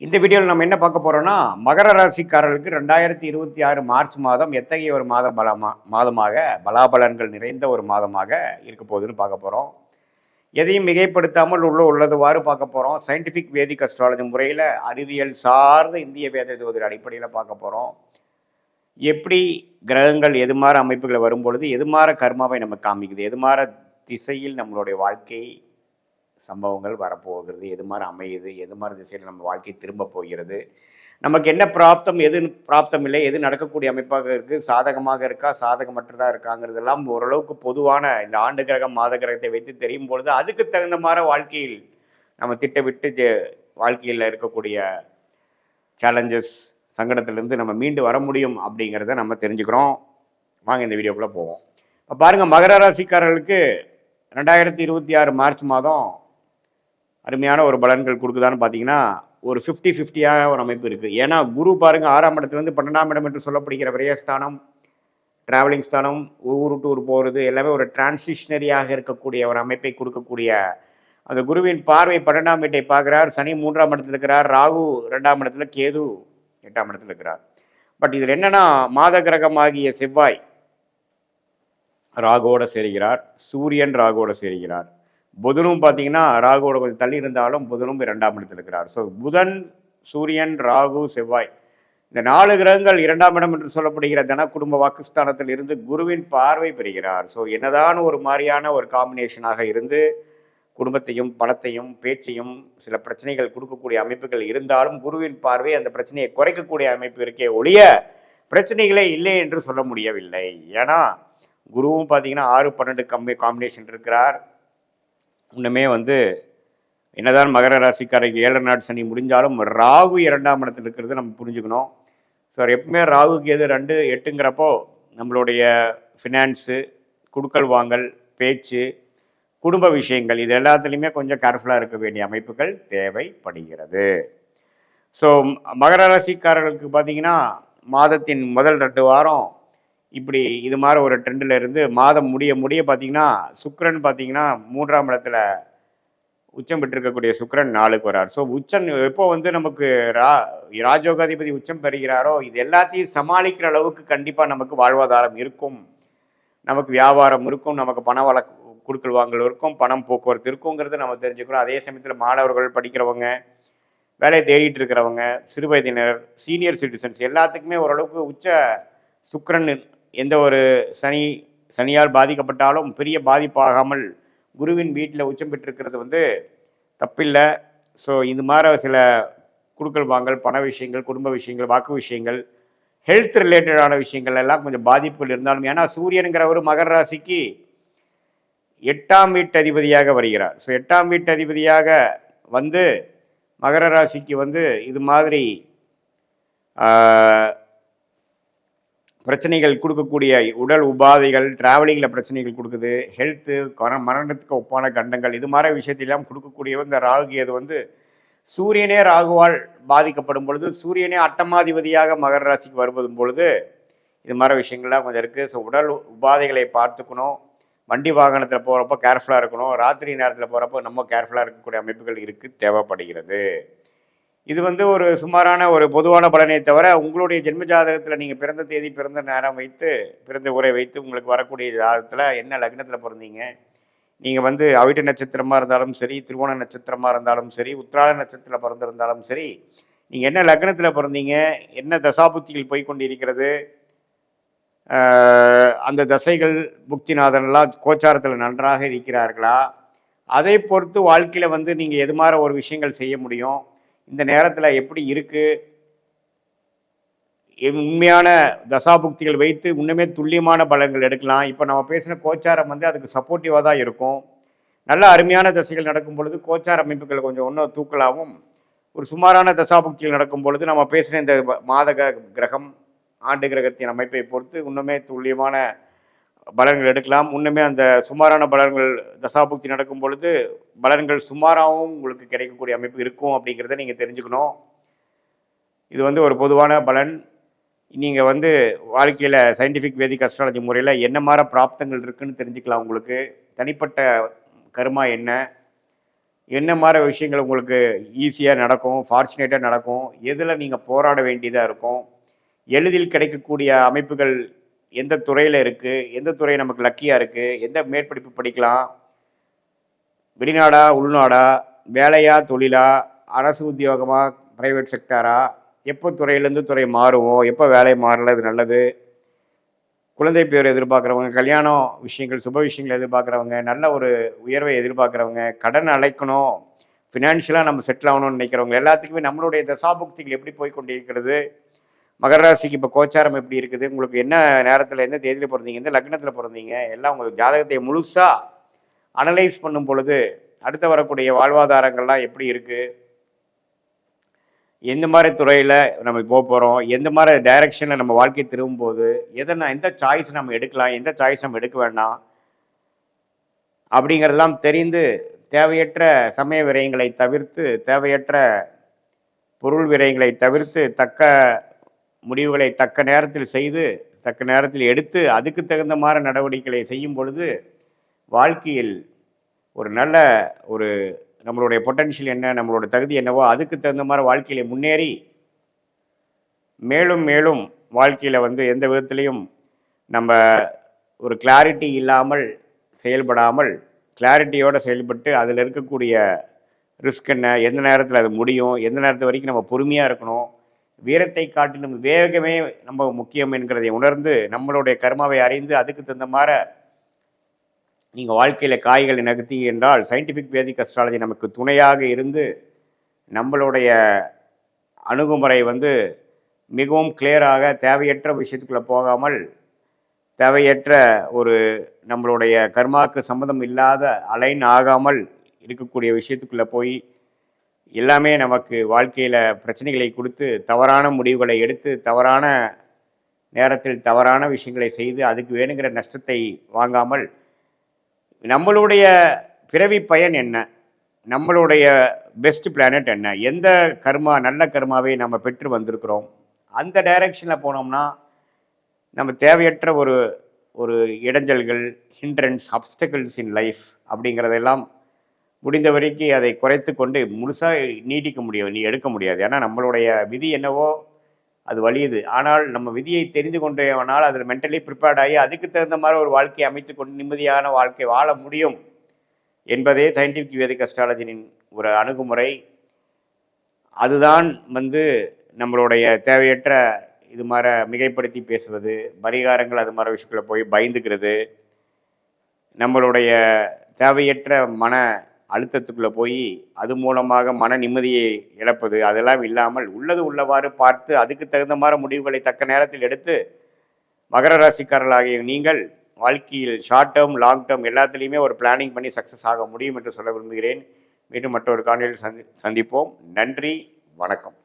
இந்த வீடியோவில் நம்ம என்ன பார்க்க போறோம்னா, மகர ராசிக்காரர்களுக்கு 2026 மார்ச் மாதம் எத்தகைய ஒரு மாதமாக பலாபலன்கள் நிறைந்த ஒரு மாதமாக இருக்க போகுதுன்னு பார்க்க போறோம். எதையும் மிகைப்படுத்தாமல் உள்ளதுவாறு பார்க்க போறோம். சயின்டிஃபிக் வேதிக் அஸ்ட்ராலஜி முறையில் அறிவியல் சார்ந்த இந்திய வேத ஜோதிட அடிப்படையில் பார்க்க போறோம். எப்படி கிரகங்கள் எதுமாற அமைப்புகளை வரும்பொழுது எதுமாற கர்மாவை நம்ம காமிக்குது, எதுமாற திசையில் நம்மளுடைய வாழ்க்கை சம்பவங்கள் வரப்போகிறது, எது மாதிரி அமையுது, எது மாதிரி திசையில் நம்ம வாழ்க்கை திரும்ப போகிறது, நமக்கு என்ன பிராப்தம், எது பிராப்தம் இல்லை, எது நடக்கக்கூடிய அமைப்பாக இருக்குது, சாதகமாக இருக்கா சாதகமற்றதாக இருக்காங்கிறதெல்லாம் ஓரளவுக்கு பொதுவான இந்த ஆண்டு கிரகம் மாத கிரகத்தை வைத்து தெரியும் பொழுது அதுக்கு தகுந்த மாதிரி வாழ்க்கையில் நம்ம திட்டமிட்டு வாழ்க்கையில் இருக்கக்கூடிய சேலஞ்சஸ் சங்கடத்திலேருந்து நம்ம மீண்டு வர முடியும் அப்படிங்கிறத நம்ம தெரிஞ்சுக்கிறோம். வாங்க இந்த வீடியோக்குள்ளே போவோம். இப்போ பாருங்கள், மகர ராசிக்காரர்களுக்கு 2026 மார்ச் மாதம் அருமையான ஒரு பலன்கள் கொடுக்குதான்னு பார்த்தீங்கன்னா ஒரு 50-50 ஒரு அமைப்பு இருக்குது. ஏன்னா குரு பாருங்கள் 6ஆம் இடத்துலேருந்து 12ஆம் இடம் என்று சொல்லப்படுகிற விரயஸ்தானம், டிராவலிங் ஸ்தானம், ஊர் டூர் போகிறது எல்லாமே ஒரு டிரான்சிஷனரியாக இருக்கக்கூடிய ஒரு அமைப்பை கொடுக்கக்கூடிய அந்த குருவின் பார்வை 12ஆம் வீட்டை பார்க்குறார். சனி 3ஆம் இடத்துல இருக்கிறார், ராகு 2ஆம் இடத்துல, கேது 8ஆம் இடத்துல இருக்கிறார். பட் இதில் என்னன்னா, மாத கிரகமாகிய செவ்வாய் ராகுவோட சேருகிறார், சூரியன் ராகுவோட சேருகிறார், புதனும் பார்த்தீங்கன்னா ராகுவோட கொஞ்சம் தள்ளி இருந்தாலும் புதனும் 2ஆம் இடத்தில் இருக்கிறார். ஸோ புதன், சூரியன், ராகு, செவ்வாய் இந்த 4 கிரகங்கள் 2ஆம் இடம் என்று சொல்லப்படுகிற தன குடும்ப வாக்குஸ்தானத்தில் இருந்து குருவின் பார்வை பெறுகிறார். ஸோ என்னதான் ஒரு மாதிரியான ஒரு காம்பினேஷனாக இருந்து குடும்பத்தையும் பணத்தையும் பேச்சையும் சில பிரச்சனைகள் கொடுக்கக்கூடிய அமைப்புகள் இருந்தாலும் குருவின் பார்வை அந்த பிரச்சனையை குறைக்கக்கூடிய அமைப்பு இருக்கே ஒழிய பிரச்சனைகளே இல்லை என்று சொல்ல முடியவில்லை. ஏன்னா குருவும் பார்த்தீங்கன்னா 6-12 காம்பினேஷன் இருக்கிறார். இன்னுமே என்னதான் மகர ராசிக்காரருக்கு 7 நாட் சனி முடிஞ்சாலும் ராகு 2ஆம் இடத்துல இருக்கிறது நம்ம புரிஞ்சுக்கணும். ஸோ எப்பவுமே ராகுக்கு எது 2-8ங்கிறப்போ நம்மளுடைய ஃபினான்ஸு, குடுக்கல் வாங்கல், பேச்சு, குடும்ப விஷயங்கள் இது எல்லாத்துலேயுமே கொஞ்சம் கேர்ஃபுல்லாக இருக்க வேண்டிய அமைப்புகள் தேவைப்படுகிறது. ஸோ மகர ராசிக்காரர்களுக்கு பார்த்தீங்கன்னா மாதத்தின் முதல் 2 வாரம் இப்படி இது மாதிரி ஒரு ட்ரெண்டில் இருந்து மாதம் முடிய பார்த்தீங்கன்னா சுக்கிரன் பார்த்தீங்கன்னா 3ஆம் இடத்துல உச்சம் பெற்றிருக்கக்கூடிய சுக்கிரன் 4க்கு வரார். ஸோ உச்சம் எப்போ நமக்கு ராஜயோகாதிபதி உச்சம் பெறுகிறாரோ இது எல்லாத்தையும் சமாளிக்கிற அளவுக்கு கண்டிப்பாக நமக்கு வாழ்வாதாரம் இருக்கும், நமக்கு வியாபாரம் இருக்கும், நமக்கு பண வழக்கு கொடுக்கல் வாங்கல் இருக்கும், பணம் போக்குவரத்து இருக்குங்கிறது நம்ம தெரிஞ்சுக்கிறோம். அதே சமயத்தில் மாணவர்கள், படிக்கிறவங்க, வேலையை தேடிட்டு இருக்கிறவங்க, சிறு வயதினர், சீனியர் சிட்டிசன்ஸ் எல்லாத்துக்குமே ஓரளவுக்கு உச்ச சுக்கிரன் எந்த ஒரு சனியால் பாதிக்கப்பட்டாலும் பெரிய பாதிப்பாகாமல் குருவின் வீட்டில் உச்சம் பெற்றிருக்கிறது தப்பில்லை. ஸோ இது மாதிரி சில குடுக்கல் வாங்கல், பண விஷயங்கள், குடும்ப விஷயங்கள், வாக்கு விஷயங்கள், ஹெல்த் ரிலேட்டடான விஷயங்கள் எல்லாம் கொஞ்சம் பாதிப்புகள் இருந்தாலும், ஏன்னா சூரியனுங்கிற ஒரு மகர ராசிக்கு 8ஆம் வீட்டு அதிபதியாக வருகிறார். ஸோ 8ஆம் வீட்டு அதிபதியாக மகர ராசிக்கு இது மாதிரி பிரச்சனைகள் கொடுக்கக்கூடிய உடல் உபாதைகள், டிராவலிங்கில் பிரச்சனைகள் கொடுக்குது, ஹெல்த்து, மரணத்துக்கு ஒப்பான கண்டங்கள் இது மாதிரி விஷயத்திலாம் கொடுக்கக்கூடிய இந்த ராகு கேது சூரியனே ராகுவால் பாதிக்கப்படும் பொழுது, சூரியனே அட்டமாதிபதியாக மகர ராசிக்கு வருவதும் பொழுது இது மாதிரி விஷயங்கள்லாம் கொஞ்சம் இருக்குது. ஸோ உடல் உபாதைகளை பார்த்துக்கணும், வண்டி வாகனத்தில் போகிறப்போ கேர்ஃபுல்லாக இருக்கணும், ராத்திரி நேரத்தில் போகிறப்போ நம்ம கேர்ஃபுல்லாக இருக்கக்கூடிய அமைப்புகள் இருக்குது, தேவைப்படுகிறது. இது ஒரு சுமாரான ஒரு பொதுவான பலனை தவிர உங்களுடைய ஜென்ம ஜாதகத்தில் நீங்கள் பிறந்த தேதி, பிறந்த நேரம் வைத்து, பிறந்த உரை வைத்து உங்களுக்கு வரக்கூடிய ஜாதகத்தில் என்ன லக்னத்தில் பிறந்தீங்க, நீங்கள் அவிட்ட நட்சத்திரமாக இருந்தாலும் சரி, திருவோண நட்சத்திரமாக இருந்தாலும் சரி, உத்திராட நட்சத்திரத்தில் பிறந்திருந்தாலும் சரி, நீங்கள் என்ன லக்னத்தில் பிறந்தீங்க, என்ன தசாபுத்திகள் போய்கொண்டு இருக்கிறது, அந்த தசைகள் புக்திநாதன்லாம் கோச்சாரத்தில் நன்றாக இருக்கிறார்களா, அதை பொறுத்து வாழ்க்கையில் நீங்கள் எது மாதிரி ஒரு விஷயங்கள் செய்ய முடியும், இந்த நேரத்தில் எப்படி இருக்குது, உண்மையான தசாபுக்திகள் வைத்து இன்னுமே துல்லியமான பலன்கள் எடுக்கலாம். இப்போ நம்ம பேசின கோச்சாரம் அதுக்கு சப்போர்ட்டிவாக தான் இருக்கும். நல்ல அருமையான தசைகள் நடக்கும் பொழுது கோச்சார அமைப்புகள் கொஞ்சம் இன்னும் தூக்கலாகவும், ஒரு சுமாரான தசாபுக்திகள் நடக்கும் பொழுது நம்ம பேசின இந்த மாத கிரகம், ஆண்டு கிரகத்தின் அமைப்பை பொறுத்து இன்னுமே துல்லியமான பலன்கள் எடுக்கலாம். இன்னுமே அந்த சுமாரான பலன்கள் தசாபுக்தி நடக்கும் பொழுது பலன்கள் சுமாராகவும் உங்களுக்கு கிடைக்கக்கூடிய அமைப்பு இருக்கும் அப்படிங்கிறத நீங்கள் தெரிஞ்சுக்கணும். இது ஒரு பொதுவான பலன். நீங்கள் வாழ்க்கையில் சயின்டிஃபிக் வேதிக் அஸ்ட்ராலஜி முறையில் என்ன மாதிரி பிராப்தங்கள் இருக்குதுன்னு தெரிஞ்சுக்கலாம். உங்களுக்கு தனிப்பட்ட கர்மா என்ன, என்ன மாதிரி விஷயங்கள் உங்களுக்கு ஈஸியாக நடக்கும், ஃபார்ச்சுனேட்டாக நடக்கும், எதில் நீங்கள் போராட வேண்டியதாக இருக்கும், எளிதில் கிடைக்கக்கூடிய அமைப்புகள் எந்த துறையில் இருக்குது, எந்த துறை நமக்கு லக்கியாக இருக்குது, எந்த மேற்படிப்பு படிக்கலாம், வெளிநாடா உள்நாடா, வேலையா தொழிலா, அரசு உத்தியோகமா பிரைவேட் செக்டாரா, எப்போ துறையிலேருந்து துறை மாறுவோம், எப்போ வேலை மாறல, இது நல்லது, குழந்தை பேர் எதிர்பார்க்குறவங்க, கல்யாணம் விஷயங்கள் சுப விஷயங்கள் எதிர்பார்க்குறவங்க, நல்ல ஒரு உயர்வை எதிர்பார்க்குறவங்க, கடன் அழைக்கணும், ஃபினான்ஷியலாக நம்ம செட்டில் ஆகணும்னு நினைக்கிறவங்க எல்லாத்துக்குமே நம்மளுடைய தசாபுக்திகள் எப்படி போய் கொண்டிருக்கிறது, மகர ராசிக்கு இப்போ கோச்சாரம் எப்படி இருக்குது, உங்களுக்கு என்ன நேரத்தில் எந்த தேதியில் பிறந்தீங்க, எந்த லக்னத்தில் பிறந்தீங்க, எல்லாம் உங்கள் ஜாதகத்தை முழுசாக அனலைஸ் பண்ணும் பொழுது அடுத்து வரக்கூடிய வாழ்வாதாரங்கள்லாம் எப்படி இருக்குது, எந்த மாதிரி துறையில் நம்ம போக போகிறோம், எந்த மாதிரி டைரக்ஷனில் நம்ம வாழ்க்கை திரும்பும்போது எந்த சாய்ஸ் நம்ம எடுக்கலாம், எந்த சாய்ஸ் நம்ம எடுக்க வேண்டாம் அப்படிங்கிறதெல்லாம் தெரிந்து தேவையற்ற சமய விரயங்களை தவிர்த்து, தேவையற்ற பொருள் விரயங்களை தவிர்த்து, தக்க முடிவுகளை தக்க நேரத்தில் செய்து, தக்க நேரத்தில் எடுத்து, அதுக்கு தகுந்த மாதிரி நடவடிக்கைகளை செய்யும் பொழுது வாழ்க்கையில் ஒரு நல்ல ஒரு நம்மளுடைய பொட்டன்ஷியல் என்ன, நம்மளோட தகுதி என்னவோ அதுக்கு தகுந்த மாதிரி வாழ்க்கையில் முன்னேறி மேலும் மேலும் வாழ்க்கையில் எந்த விதத்துலேயும் நம்ம ஒரு கிளாரிட்டி இல்லாமல் செயல்படாமல் கிளாரிட்டியோடு செயல்பட்டு அதில் இருக்கக்கூடிய ரிஸ்க் என்ன, எந்த நேரத்தில் அது முடியும், எந்த நேரத்து வரைக்கும் நம்ம பொறுமையாக இருக்கணும், வீரத்தை காட்டிலும் வேகமே நம்ம முக்கியம் என்கிறதை உணர்ந்து நம்மளுடைய கர்மாவை அறிந்து அதுக்கு தகுந்த மாதிரி நீங்கள் வாழ்க்கையில் காய்களை நகர்த்தி என்றால் சயின்டிஃபிக் வேதிக் அஸ்ட்ராலஜி நமக்கு துணையாக இருந்து நம்மளுடைய அணுகுமுறை மிகவும் கிளியராக தேவையற்ற விஷயத்துக்குள்ளே போகாமல் தேவையற்ற ஒரு நம்மளுடைய கர்மாவுக்கு சம்மந்தம் இல்லாத அலைன் ஆகாமல் இருக்கக்கூடிய விஷயத்துக்குள்ளே போய் எல்லாமே நமக்கு வாழ்க்கையில் பிரச்சனைகளை கொடுத்து தவறான முடிவுகளை எடுத்து தவறான நேரத்தில் தவறான விஷயங்களை செய்து அதுக்கு வேணுங்கிற நஷ்டத்தை வாங்காமல் நம்மளுடைய பிறவி பயன் என்ன, நம்மளுடைய பெஸ்ட் பிளானட் என்ன, எந்த கர்மா நல்ல கர்மாவை நம்ம பெற்று வந்திருக்கிறோம், அந்த டைரக்ஷனில் போனோம்னா நம்ம தேவையற்ற ஒரு ஒரு இடைஞ்சல்கள், ஹிண்ட்ரன்ஸ், அப்டக்கிள்ஸ் இன் லைஃப் அப்படிங்கிறதெல்லாம் முடிந்த வரைக்கும் அதை குறைத்து கொண்டு முழுசாக நீடிக்க முடியும், நீ எடுக்க முடியாது. ஏன்னா நம்மளுடைய விதி என்னவோ அது வலியுது. ஆனால் நம்ம விதியை தெரிந்து கொண்டேவனால் அதில் மென்டலி ப்ரிப்பேர்ட் ஆகி அதுக்கு தகுந்த மாதிரி ஒரு வாழ்க்கையை அமைத்து கொண்டு நிம்மதியான வாழ்க்கை வாழ முடியும் என்பதே சயின்டிஃபிக் வேதிக் அஸ்ட்ராலஜியின் ஒரு அணுகுமுறை. அதுதான் நம்மளுடைய தேவையற்ற இது மாதிரி மிகைப்படுத்தி பேசுவது, பரிகாரங்கள் அது மாதிரி விஷயங்களை போய் பயந்துக்கிறது, நம்மளுடைய தேவையற்ற மன அழுத்தத்துக்குள்ளே போய் அது மூலமாக மன நிம்மதியை இழப்பது, அதெல்லாம் இல்லாமல் உள்ளது உள்ளவாறு பார்த்து அதுக்கு தகுந்த மாதிரி முடிவுகளை தக்க நேரத்தில் எடுத்து மகர ராசிக்காரர்களாகிய நீங்கள் வாழ்க்கையில் ஷார்ட் டேர்ம் லாங் டேர்ம் எல்லாத்துலேயுமே ஒரு பிளானிங் பண்ணி சக்ஸஸ் ஆக முடியும் என்று சொல்ல விரும்புகிறேன். மீண்டும் மற்றொரு காணொலியில் சந்திப்போம். நன்றி, வணக்கம்.